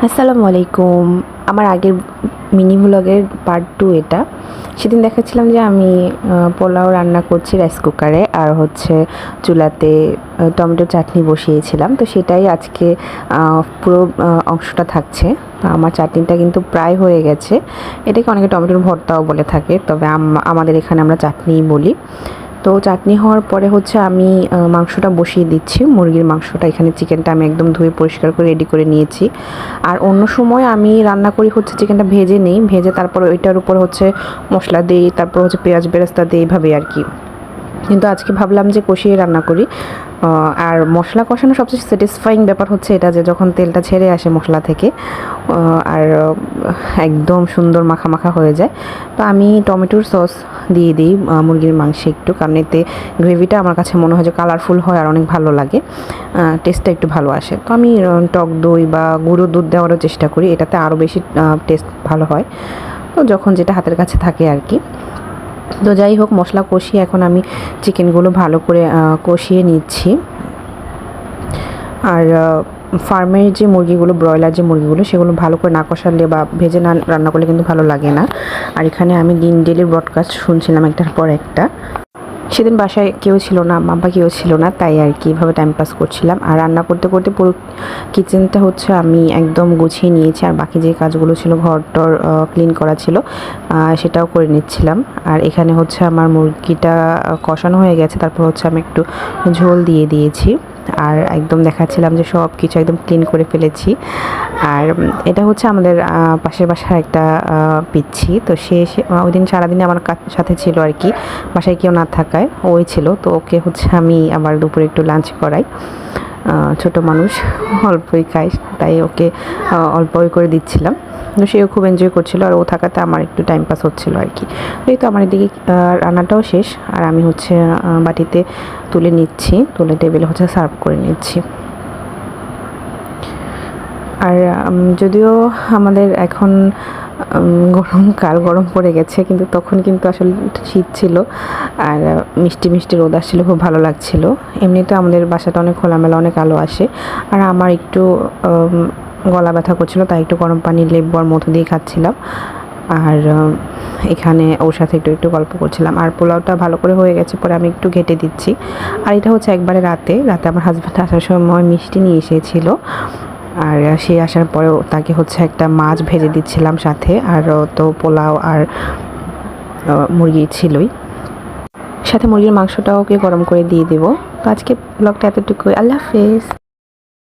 আসসালামু আলাইকুম। আমার আগের মিনি ভ্লগের পার্ট 2 এটা। সেদিন দেখাচ্ছিলাম যে আমি পোলাও রান্না করছি রাইস কুকারে, আর হচ্ছে চুলাতে টমেটো চাটনি বসিয়েছিলাম। তো সেটাই আজকে পুরো অংশটা থাকছে। আমার চাটনিটা কিন্তু প্রায় হয়ে গেছে। এটাকে অনেকে টমেটোর ভর্তাও বলে থাকে, তবে আমাদের এখানে আমরা চাটনিই বলি। তো চাটনি হওয়ার পরে হচ্ছে আমি মাংসটা বসিয়ে দিচ্ছি, মুরগির মাংসটা। এখানে চিকেনটা আমি একদম ধুয়ে পরিষ্কার করে রেডি করে নিয়েছি। আর অন্য সময় আমি রান্না করি হচ্ছে চিকেনটা ভেজে নিই, ভেজে তারপর ওইটার উপর হচ্ছে মশলা দিই, তারপর হচ্ছে পেঁয়াজ বেরেস্তা দিই, এইভাবে আর কি। কিন্তু আজকে ভাবলাম যে কষিয়ে রান্না করি। আর মশলা কষানো সবচেয়ে স্যাটিসফাইং ব্যাপার হচ্ছে এটা, যে যখন তেলটা ছেড়ে আসে মশলা থেকে আর একদম সুন্দর মাখা মাখা হয়ে যায়। তো আমি টমেটোর সস দিয়ে দিই মুরগির মাংসে একটু, কারণ এতে গ্রেভিটা আমার কাছে মনে হয় যে কালারফুল হয় আর অনেক ভালো লাগে, টেস্টটা একটু ভালো আসে। তো আমি টক দই বা গুঁড়ো দুধ দেওয়ারও চেষ্টা করি, এটাতে আরও বেশি টেস্ট ভালো হয়। তো যখন যেটা হাতের কাছে থাকে আর কি। তো যাই হোক, মশলা কষিয়ে এখন আমি চিকেনগুলো ভালো করে কষিয়ে নিচ্ছি। আর ফার্মের যে মুরগিগুলো, ব্রয়লার যে মুরগিগুলো, সেগুলো ভালো করে না কষালে বা ভেজে না রান্না করলে কিন্তু ভালো লাগে না। আর এখানে আমি ডেলি ব্রডকাস্ট শুনছিলাম একটার পর একটা। সেদিন বাসায় কেউ ছিল না, আম্মা কেউ ছিল না, তাই আর কি এভাবে টাইম পাস করছিলাম। আর রান্না করতে করতে পুরো কিচেনটা হচ্ছে আমি একদম গুছিয়ে নিয়েছি, আর বাকি যে কাজগুলো ছিল, ঘরটর ক্লিন করা ছিল, সেটাও করে নিচ্ছিলাম। আর এখানে হচ্ছে আমার মুরগিটা কষানো হয়ে গেছে, তারপর হচ্ছে আমি একটু ঝোল দিয়ে দিয়েছি। আর একদম দেখাচ্ছিলাম যে সব কিছু একদম ক্লিন করে ফেলেছি। আর এটা হচ্ছে আমাদের পাশের বাসার একটা পিচ্ছি। তো সে ওই দিন সারাদিনে আমার সাথে ছিল আর কি, বাসায় কেউ না থাকায় ওই ছিল। তো ওকে হচ্ছে আমি আবার দুপুরে একটু লাঞ্চ করাই। ছোট মানুষ, অল্পই খায়, তাই ওকে অল্পই করে দিচ্ছিলাম। তো সেও খুব এনজয় করছিল, আর ও থাকাতে আমার একটু টাইম পাস হচ্ছিলো আর কি। এই তো আমার এদিকে রান্নাটাও শেষ, আর আমি হচ্ছে বাটিতে তুলে নিচ্ছি, তুলে টেবিলে হচ্ছে সার্ভ করে নিচ্ছি। আর যদিও আমাদের এখন গরমকাল, গরম পড়ে গেছে, কিন্তু তখন কিন্তু আসলে শীত ছিল, আর মিষ্টি মিষ্টি রোদ আসছিল, খুব ভালো লাগছিল। এমনিতে আমাদের বাসাটা অনেক খোলামেলা, অনেক আলো আসে। আর আমার একটু গলা ব্যথা করছিল, তাই একটু গরম পানি, লেবু আর মধু দিয়ে খাচ্ছিলাম। আর এখানে ওর সাথে একটু একটু গল্প করছিলাম। আর পোলাওটা ভালো করে হয়ে গেছে, পরে আমি একটু ঘেটে দিচ্ছি। আর এটা হচ্ছে একবারে রাতে আমার হাজব্যান্ড আসার সময় মিষ্টি নিয়ে এসেছিল, আর সে আসার পরেও তাকে হচ্ছে একটা মাছ ভেজে দিচ্ছিলাম সাথে। আর তো পোলাও আর মুরগি ছিলই, সাথে মুরগির মাংসটাও ওকে গরম করে দিয়ে দেবো। তো আজকে ব্লগটা এতটুকুই। আল্লাহ হাফেজ।